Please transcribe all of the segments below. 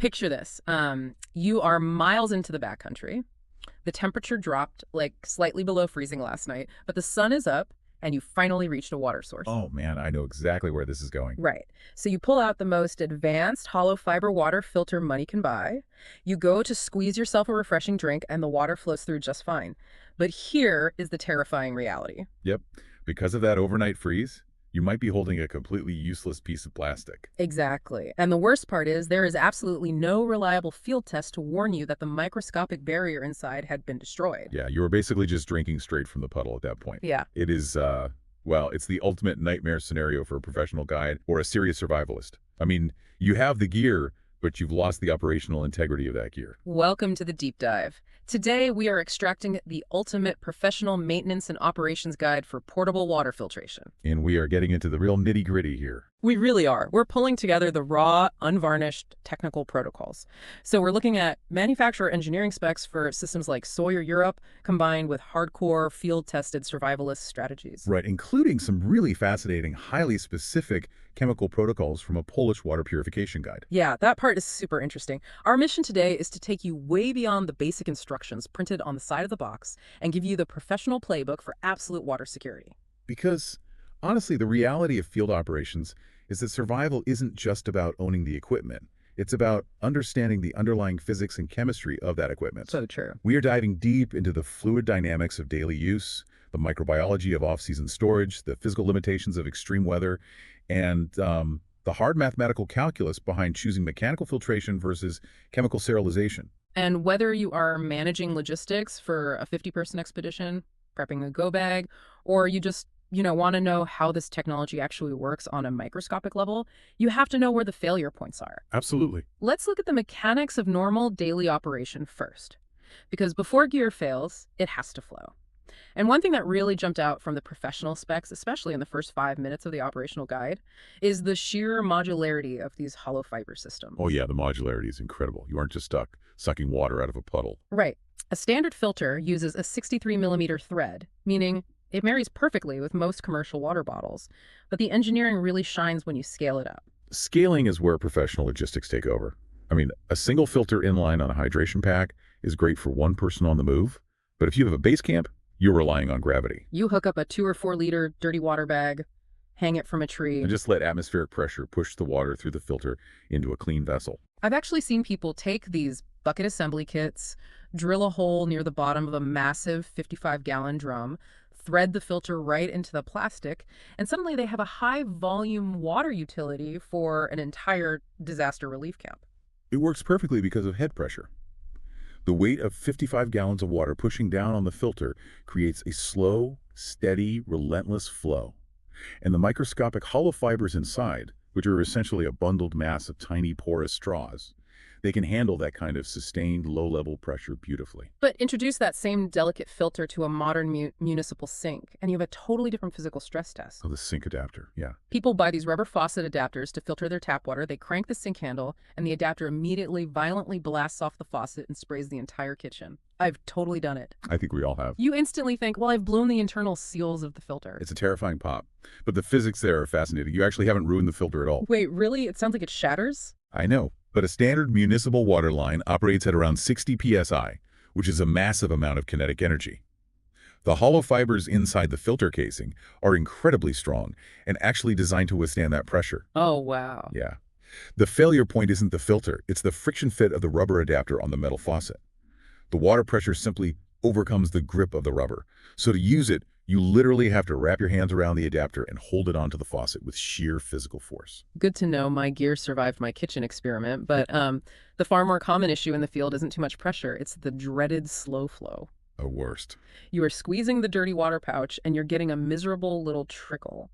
Picture this. You are miles into the backcountry. The temperature dropped like slightly below freezing last night, but the sun is up and you finally reached a water source. Oh man, I know exactly where this is going. Right. So you pull out the most advanced hollow fiber water filter money can buy. You go to squeeze yourself a refreshing drink and the water flows through just fine. But here is the terrifying reality. Yep. Because of that overnight freeze, you might be holding a completely useless piece of plastic. Exactly. And the worst part is there is absolutely no reliable field test to warn you that the microscopic barrier inside had been destroyed. Yeah, you were basically just drinking straight from the puddle at that point. Yeah. It is, well, it's the ultimate nightmare scenario for a professional guide or a serious survivalist. I mean, you have the gear, but you've lost the operational integrity of that gear. Welcome to the deep dive. Today, we are extracting the ultimate professional maintenance and operations guide for portable water filtration. And we are getting into the real nitty-gritty here. We really are. We're pulling together the raw, unvarnished technical protocols. So we're looking at manufacturer engineering specs for systems like Sawyer Europe, combined with hardcore, field-tested survivalist strategies. Right, including some really fascinating, highly specific chemical protocols from a Polish water purification guide. Yeah, that part is super interesting. Our mission today is to take you way beyond the basic instructions printed on the side of the box and give you the professional playbook for absolute water security. Because, honestly, the reality of field operations is that survival isn't just about owning the equipment. It's about understanding the underlying physics and chemistry of that equipment. So true. We are diving deep into the fluid dynamics of daily use, the microbiology of off-season storage, the physical limitations of extreme weather, and the hard mathematical calculus behind choosing mechanical filtration versus chemical sterilization. And whether you are managing logistics for a 50-person expedition, prepping a go bag, or you just want to know how this technology actually works on a microscopic level, you have to know where the failure points are. Absolutely. Let's look at the mechanics of normal daily operation first. Because before gear fails, it has to flow. And one thing that really jumped out from the professional specs, especially in the first 5 minutes of the operational guide, is the sheer modularity of these hollow fiber systems. Oh yeah, the modularity is incredible. You aren't just stuck sucking water out of a puddle. Right. A standard filter uses a 63 millimeter thread, meaning it marries perfectly with most commercial water bottles, but the engineering really shines when you scale it up. Scaling is where professional logistics take over. I mean, a single filter inline on a hydration pack is great for one person on the move, but if you have a base camp, you're relying on gravity. You hook up a 2 or 4 liter dirty water bag, hang it from a tree, And just let atmospheric pressure push the water through the filter into a clean vessel. I've actually seen people take these bucket assembly kits, drill a hole near the bottom of a massive 55-gallon drum, thread the filter right into the plastic, and suddenly they have a high-volume water utility for an entire disaster relief camp. It works perfectly because of head pressure. The weight of 55 gallons of water pushing down on the filter creates a slow, steady, relentless flow. And the microscopic hollow fibers inside, which are essentially a bundled mass of tiny porous straws, they can handle that kind of sustained low-level pressure beautifully. But introduce that same delicate filter to a modern municipal sink, and you have a totally different physical stress test. Oh, the sink adapter, yeah. People buy these rubber faucet adapters to filter their tap water. They crank the sink handle, and the adapter immediately violently blasts off the faucet and sprays the entire kitchen. I've totally done it. I think we all have. You instantly think, well, I've blown the internal seals of the filter. It's a terrifying pop. But the physics there are fascinating. You actually haven't ruined the filter at all. Wait, really? It sounds like it shatters? I know. But a standard municipal water line operates at around 60 psi, which is a massive amount of kinetic energy. The hollow fibers inside the filter casing are incredibly strong and actually designed to withstand that pressure. Oh, wow. Yeah. The failure point isn't the filter, it's the friction fit of the rubber adapter on the metal faucet. The water pressure simply overcomes the grip of the rubber. So to use it, you literally have to wrap your hands around the adapter and hold it onto the faucet with sheer physical force. Good to know my gear survived my kitchen experiment, but the far more common issue in the field isn't too much pressure. It's the dreaded slow flow. A worst. You are squeezing the dirty water pouch and you're getting a miserable little trickle.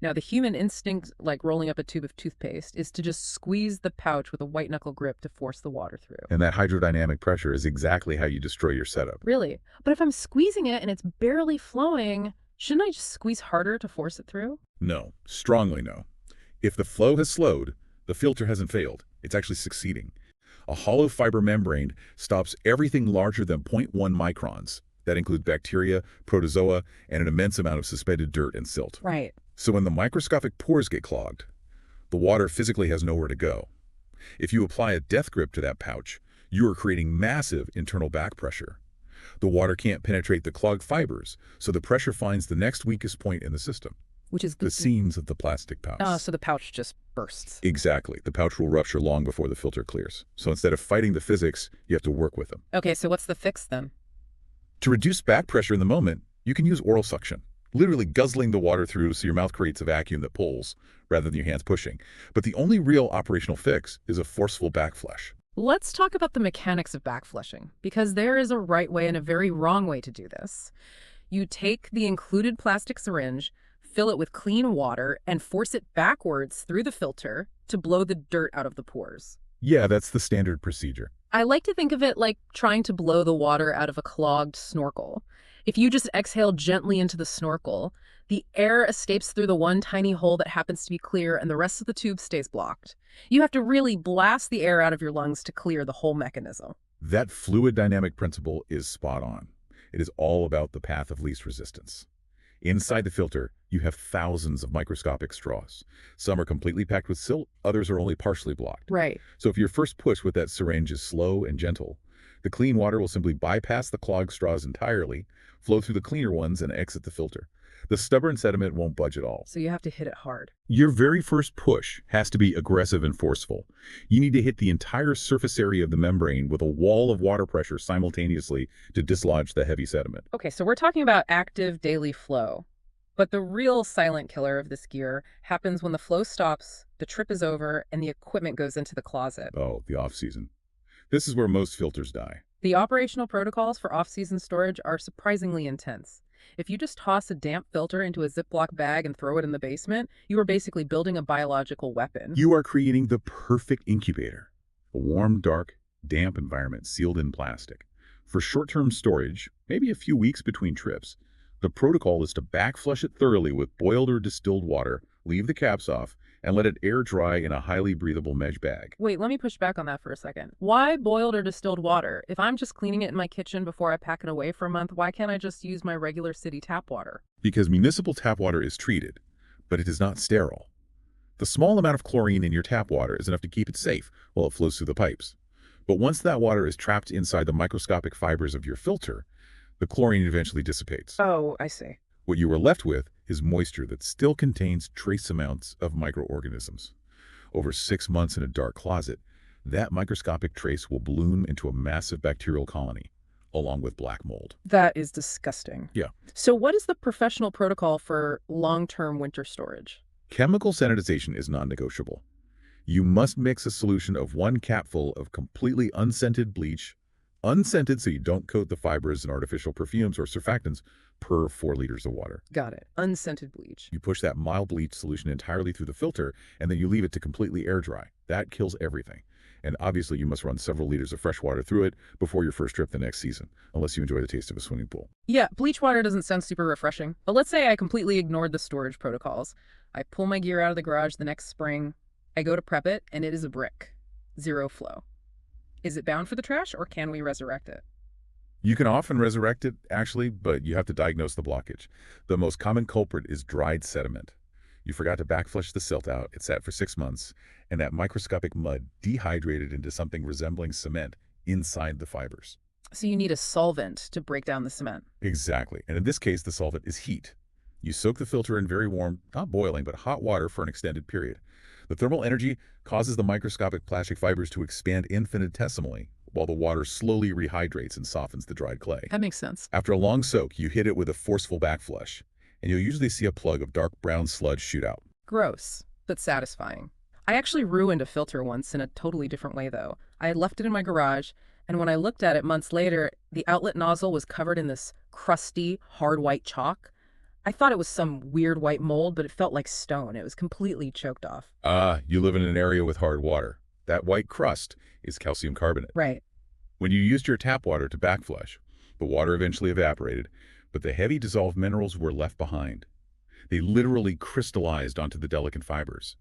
Now, the human instinct, like rolling up a tube of toothpaste, is to just squeeze the pouch with a white-knuckle grip to force the water through. And that hydrodynamic pressure is exactly how you destroy your setup. Really? But if I'm squeezing it and it's barely flowing, shouldn't I just squeeze harder to force it through? No. Strongly no. If the flow has slowed, the filter hasn't failed. It's actually succeeding. A hollow fiber membrane stops everything larger than 0.1 microns. That includes bacteria, protozoa, and an immense amount of suspended dirt and silt. Right. So when the microscopic pores get clogged, the water physically has nowhere to go. If you apply a death grip to that pouch, you are creating massive internal back pressure. The water can't penetrate the clogged fibers, so the pressure finds the next weakest point in the system, Which is the seams of the plastic pouch. so the pouch just bursts. Exactly. The pouch will rupture long before the filter clears. So instead of fighting the physics, you have to work with them. Okay, so what's the fix then? To reduce back pressure in the moment, you can use oral suction, literally guzzling the water through so your mouth creates a vacuum that pulls, rather than your hands pushing. But the only real operational fix is a forceful backflush. Let's talk about the mechanics of backflushing, because there is a right way and a very wrong way to do this. You take the included plastic syringe, fill it with clean water, and force it backwards through the filter to blow the dirt out of the pores. Yeah, that's the standard procedure. I like to think of it like trying to blow the water out of a clogged snorkel. If you just exhale gently into the snorkel, the air escapes through the one tiny hole that happens to be clear and the rest of the tube stays blocked. You have to really blast the air out of your lungs to clear the whole mechanism. That fluid dynamic principle is spot on. It is all about the path of least resistance. Inside the filter, you have thousands of microscopic straws. Some are completely packed with silt, others are only partially blocked. Right. So if your first push with that syringe is slow and gentle, the clean water will simply bypass the clogged straws entirely, flow through the cleaner ones, and exit the filter. The stubborn sediment won't budge at all. So you have to hit it hard. Your very first push has to be aggressive and forceful. You need to hit the entire surface area of the membrane with a wall of water pressure simultaneously to dislodge the heavy sediment. Okay, so we're talking about active daily flow. But the real silent killer of this gear happens when the flow stops, the trip is over, and the equipment goes into the closet. Oh, the off-season. This is where most filters die. The operational protocols for off-season storage are surprisingly intense. If you just toss a damp filter into a Ziploc bag and throw it in the basement, you are basically building a biological weapon. You are creating the perfect incubator. A warm, dark, damp environment sealed in plastic. For short-term storage, maybe a few weeks between trips, the protocol is to backflush it thoroughly with boiled or distilled water, leave the caps off, and let it air dry in a highly breathable mesh bag. Wait, let me push back on that for a second. Why boiled or distilled water? If I'm just cleaning it in my kitchen before I pack it away for a month, why can't I just use my regular city tap water? Because municipal tap water is treated, but it is not sterile. The small amount of chlorine in your tap water is enough to keep it safe while it flows through the pipes. But once that water is trapped inside the microscopic fibers of your filter, the chlorine eventually dissipates. Oh, I see. What you are left with is moisture that still contains trace amounts of microorganisms. Over 6 months in a dark closet, that microscopic trace will bloom into a massive bacterial colony, along with black mold. That is disgusting. Yeah. So what is the professional protocol for long-term winter storage? Chemical sanitization is non-negotiable. You must mix a solution of 1 capful of completely unscented bleach, unscented so you don't coat the fibers in artificial perfumes or surfactants, per 4 liters of water. Got it. Unscented bleach. You push that mild bleach solution entirely through the filter, and then you leave it to completely air dry. That kills everything. And obviously you must run several liters of fresh water through it before your first trip the next season, unless you enjoy the taste of a swimming pool. Yeah, bleach water doesn't sound super refreshing. But let's say I completely ignored the storage protocols. I pull my gear out of the garage the next spring, I go to prep it, and it is a brick. Zero flow. Is it bound for the trash, or can we resurrect it? You can often resurrect it, actually, but you have to diagnose the blockage. The most common culprit is dried sediment. You forgot to backflush the silt out, it sat for 6 months, and that microscopic mud dehydrated into something resembling cement inside the fibers. So you need a solvent to break down the cement. Exactly, and in this case, the solvent is heat. You soak the filter in very warm, not boiling, but hot water for an extended period. The thermal energy causes the microscopic plastic fibers to expand infinitesimally, while the water slowly rehydrates and softens the dried clay. That makes sense. After a long soak, you hit it with a forceful backflush, and you'll usually see a plug of dark brown sludge shoot out. Gross, but satisfying. I actually ruined a filter once in a totally different way, though. I had left it in my garage, and when I looked at it months later, the outlet nozzle was covered in this crusty, hard white chalk. I thought it was some weird white mold, but it felt like stone. It was completely choked off. You live in an area with hard water. That white crust is calcium carbonate. Right. When you used your tap water to backflush, the water eventually evaporated, but the heavy dissolved minerals were left behind. They literally crystallized onto the delicate fibers,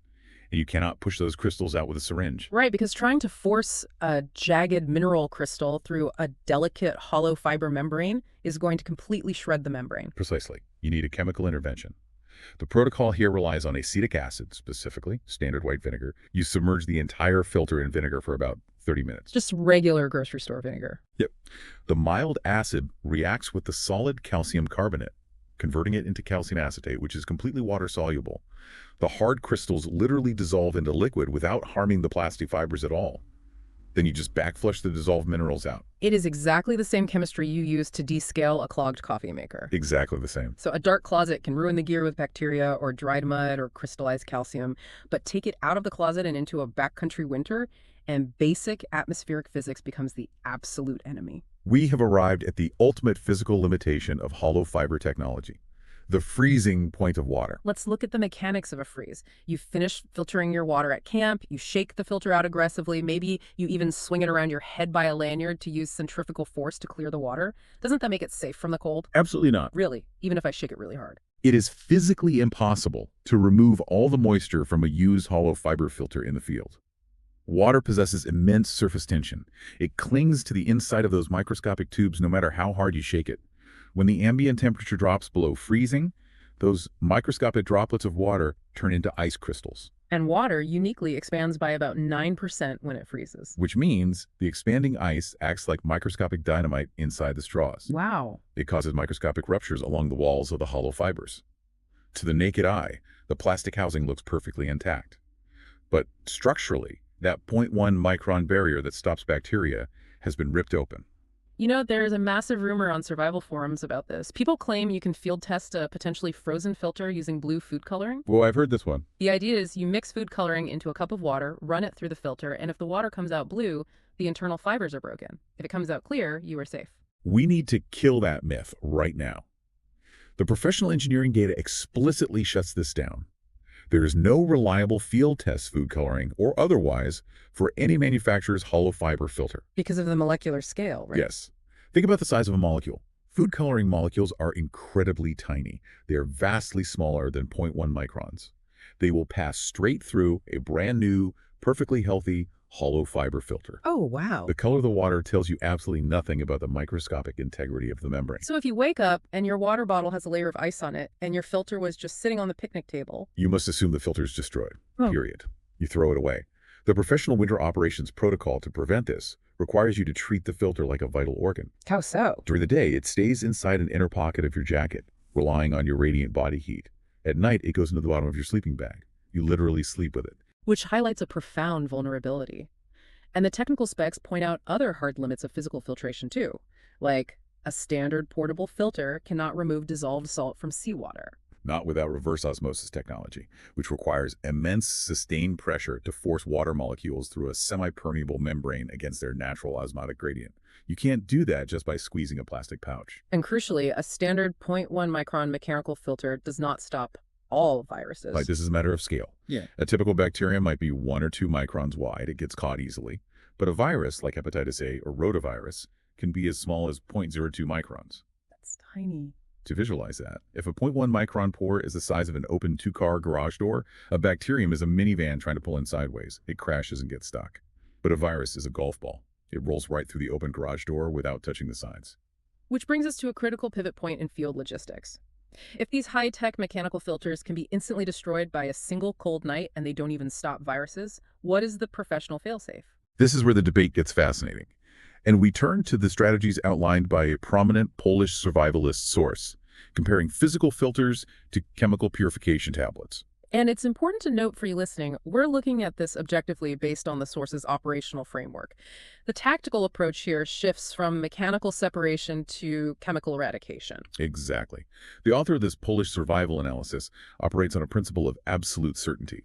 and you cannot push those crystals out with a syringe. Right, because trying to force a jagged mineral crystal through a delicate hollow fiber membrane is going to completely shred the membrane. Precisely. You need a chemical intervention. The protocol here relies on acetic acid, specifically standard white vinegar. You submerge the entire filter in vinegar for about 30 minutes. Just regular grocery store vinegar. Yep. The mild acid reacts with the solid calcium carbonate, converting it into calcium acetate, which is completely water-soluble. The hard crystals literally dissolve into liquid without harming the plastic fibers at all. Then you just backflush the dissolved minerals out. It is exactly the same chemistry you use to descale a clogged coffee maker. Exactly the same. So a dark closet can ruin the gear with bacteria or dried mud or crystallized calcium, but take it out of the closet and into a backcountry winter, and basic atmospheric physics becomes the absolute enemy. We have arrived at the ultimate physical limitation of hollow fiber technology, the freezing point of water. Let's look at the mechanics of a freeze. You finish filtering your water at camp, you shake the filter out aggressively, maybe you even swing it around your head by a lanyard to use centrifugal force to clear the water. Doesn't that make it safe from the cold? Absolutely not. Really, even if I shake it really hard. It is physically impossible to remove all the moisture from a used hollow fiber filter in the field. Water possesses immense surface tension. It clings to the inside of those microscopic tubes no matter how hard you shake it. When the ambient temperature drops below freezing, those microscopic droplets of water turn into ice crystals. And water uniquely expands by about 9% when it freezes. Which means the expanding ice acts like microscopic dynamite inside the straws. Wow. It causes microscopic ruptures along the walls of the hollow fibers. To the naked eye, the plastic housing looks perfectly intact. But structurally, that 0.1 micron barrier that stops bacteria has been ripped open. You know, there's a massive rumor on survival forums about this. People claim you can field test a potentially frozen filter using blue food coloring. Well, I've heard this one. The idea is you mix food coloring into a cup of water, run it through the filter, and if the water comes out blue, the internal fibers are broken. If it comes out clear, you are safe. We need to kill that myth right now. The professional engineering data explicitly shuts this down. There is no reliable field test food coloring or otherwise for any manufacturer's hollow fiber filter. Because of the molecular scale, right? Yes. Think about the size of a molecule. Food coloring molecules are incredibly tiny. They are vastly smaller than 0.1 microns. They will pass straight through a brand new, perfectly healthy, hollow fiber filter. Oh, wow. The color of the water tells you absolutely nothing about the microscopic integrity of the membrane. So if you wake up and your water bottle has a layer of ice on it and your filter was just sitting on the picnic table, You must assume the filter is destroyed, Oh. period. You throw it away. The professional winter operations protocol to prevent this requires you to treat the filter like a vital organ. how so? During the day, it stays inside an inner pocket of your jacket, relying on your radiant body heat. At night, it goes into the bottom of your sleeping bag. You literally sleep with it. Which highlights a profound vulnerability. And the technical specs point out other hard limits of physical filtration too, like a standard portable filter cannot remove dissolved salt from seawater. Not without reverse osmosis technology, which requires immense sustained pressure to force water molecules through a semi-permeable membrane against their natural osmotic gradient. You can't do that just by squeezing a plastic pouch. And crucially, a standard 0.1 micron mechanical filter does not stop all viruses. Like, this is a matter of scale. Yeah. A typical bacterium might be 1 or 2 microns wide. It gets caught easily. But a virus, like hepatitis A or rotavirus, can be as small as 0.02 microns. That's tiny. To visualize that, if a 0.1 micron pore is the size of an open 2-car garage door, a bacterium is a minivan trying to pull in sideways. It crashes and gets stuck. But a virus is a golf ball. It rolls right through the open garage door without touching the sides. Which brings us to a critical pivot point in field logistics. If these high-tech mechanical filters can be instantly destroyed by a single cold night and they don't even stop viruses, what is the professional failsafe? This is where the debate gets fascinating. And we turn to the strategies outlined by a prominent Polish survivalist source, comparing physical filters to chemical purification tablets. And it's important to note for you listening, we're looking at this objectively based on the source's operational framework. The tactical approach here shifts from mechanical separation to chemical eradication. Exactly. The author of this Polish survival analysis operates on a principle of absolute certainty.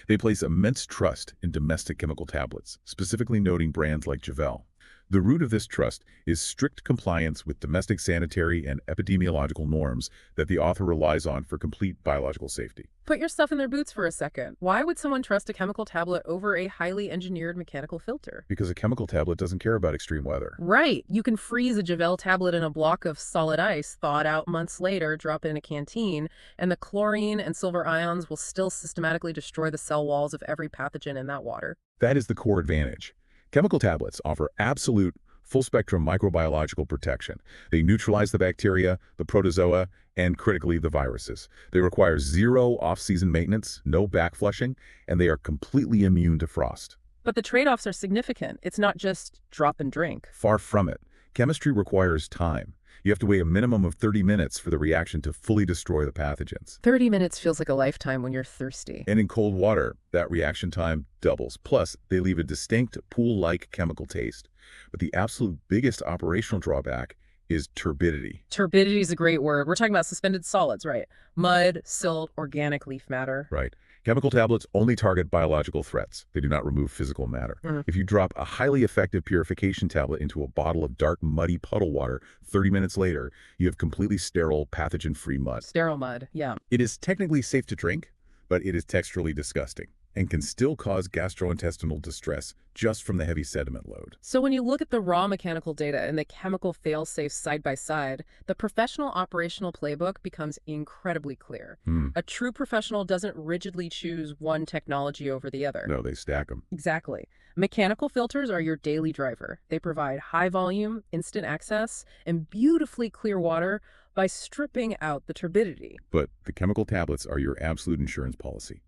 They place immense trust in domestic chemical tablets, specifically noting brands like Javel. The root of this trust is strict compliance with domestic sanitary and epidemiological norms that the author relies on for complete biological safety. Put yourself in their boots for a second. Why would someone trust a chemical tablet over a highly engineered mechanical filter? Because a chemical tablet doesn't care about extreme weather. Right. You can freeze a Javel tablet in a block of solid ice, thaw it out months later, drop it in a canteen, and the chlorine and silver ions will still systematically destroy the cell walls of every pathogen in that water. That is the core advantage. Chemical tablets offer absolute, full-spectrum microbiological protection. They neutralize the bacteria, the protozoa, and critically, the viruses. They require zero off-season maintenance, no backflushing, and they are completely immune to frost. But the trade-offs are significant. It's not just drop and drink. Far from it. Chemistry requires time. You have to wait a minimum of 30 minutes for the reaction to fully destroy the pathogens. 30 minutes feels like a lifetime when you're thirsty. And in cold water, that reaction time doubles. Plus, they leave a distinct pool-like chemical taste. But the absolute biggest operational drawback is turbidity. Turbidity is a great word. We're talking about suspended solids, right? Mud, silt, organic leaf matter. Right. Chemical tablets only target biological threats. They do not remove physical matter. If you drop a highly effective purification tablet into a bottle of dark, muddy puddle water, 30 minutes later, you have completely sterile, pathogen-free mud. Sterile mud, yeah. It is technically safe to drink, but it is texturally disgusting and can still cause gastrointestinal distress just from the heavy sediment load. So when you look at the raw mechanical data and the chemical fail-safes side by side, the professional operational playbook becomes incredibly clear. A true professional doesn't rigidly choose one technology over the other. No, they stack them. Exactly. Mechanical filters are your daily driver. They provide high volume, instant access, and beautifully clear water by stripping out the turbidity. But the chemical tablets are your absolute insurance policy.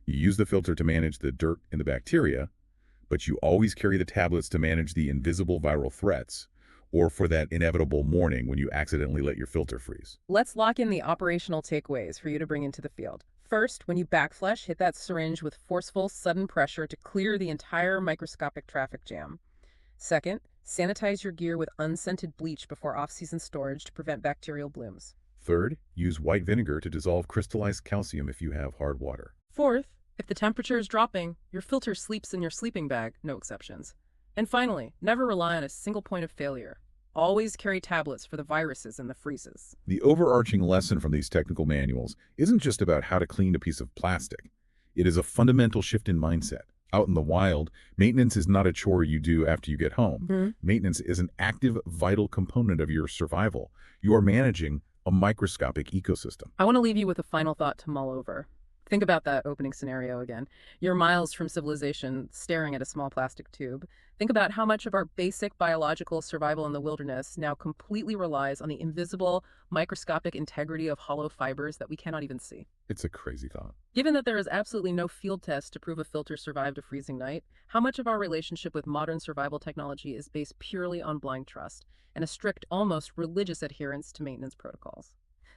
You use the filter to manage the dirt and the bacteria, but you always carry the tablets to manage the invisible viral threats, or for that inevitable morning when you accidentally let your filter freeze. Let's lock in the operational takeaways for you to bring into the field. First, when you backflush, hit that syringe with forceful, sudden pressure to clear the entire microscopic traffic jam. Second, sanitize your gear with unscented bleach before off-season storage to prevent bacterial blooms. Third, use white vinegar to dissolve crystallized calcium if you have hard water. Fourth, if the temperature is dropping, your filter sleeps in your sleeping bag, no exceptions. And finally, never rely on a single point of failure. Always carry tablets for the viruses and the freezes. The overarching lesson from these technical manuals isn't just about how to clean a piece of plastic. It is a fundamental shift in mindset. Out in the wild, maintenance is not a chore you do after you get home. Maintenance is an active, vital component of your survival. You are managing a microscopic ecosystem. I want to leave you with a final thought to mull over. Think about that opening scenario again. You're miles from civilization, staring at a small plastic tube. Think about how much of our basic biological survival in the wilderness now completely relies on the invisible, microscopic integrity of hollow fibers that we cannot even see. It's a crazy thought. Given that there is absolutely no field test to prove a filter survived a freezing night, how much of our relationship with modern survival technology is based purely on blind trust and a strict, almost religious adherence to maintenance protocols?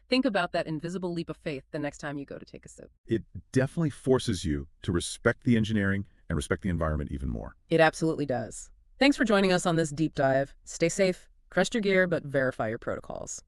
Think about that invisible leap of faith the next time you go to take a sip. It definitely forces you to respect the engineering and respect the environment even more. It absolutely does. Thanks for joining us on this deep dive. Stay safe, trust your gear, but verify your protocols.